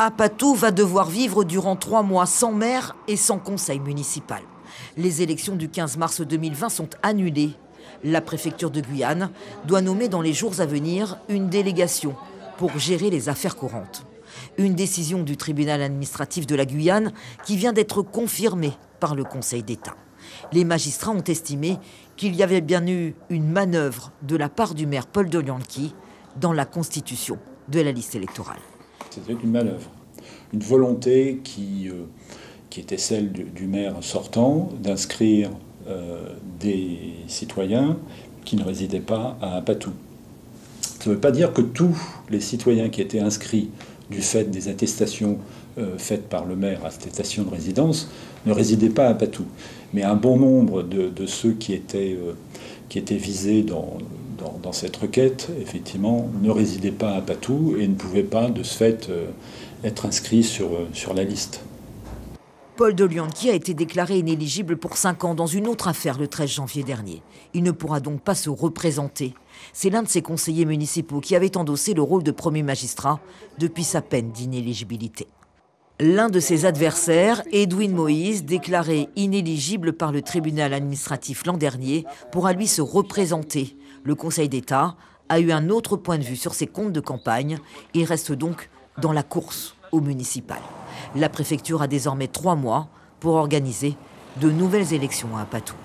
Apatou va devoir vivre durant 3 mois sans maire et sans conseil municipal. Les élections du 15 mars 2020 sont annulées. La préfecture de Guyane doit nommer dans les jours à venir une délégation pour gérer les affaires courantes. Une décision du tribunal administratif de la Guyane qui vient d'être confirmée par le Conseil d'État. Les magistrats ont estimé qu'il y avait bien eu une manœuvre de la part du maire Paul Dolianki dans la constitution de la liste électorale. C'était une manœuvre, une volonté qui était celle du maire sortant d'inscrire des citoyens qui ne résidaient pas à Apatou. Ça ne veut pas dire que tous les citoyens qui étaient inscrits du fait des attestations faites par le maire, attestations de résidence, ne résidaient pas à Apatou. Mais un bon nombre de ceux qui étaient visés dans cette requête, effectivement, ne résidaient pas à Apatou et ne pouvaient pas, de ce fait, être inscrits sur la liste. Paul Dolianki a été déclaré inéligible pour 5 ans dans une autre affaire le 13 janvier dernier. Il ne pourra donc pas se représenter. C'est l'un de ses conseillers municipaux qui avait endossé le rôle de premier magistrat depuis sa peine d'inéligibilité. L'un de ses adversaires, Edwin Moïse, déclaré inéligible par le tribunal administratif l'an dernier, pourra lui se représenter. Le Conseil d'État a eu un autre point de vue sur ses comptes de campagne et reste donc dans la course au municipal. La préfecture a désormais 3 mois pour organiser de nouvelles élections à Apatou.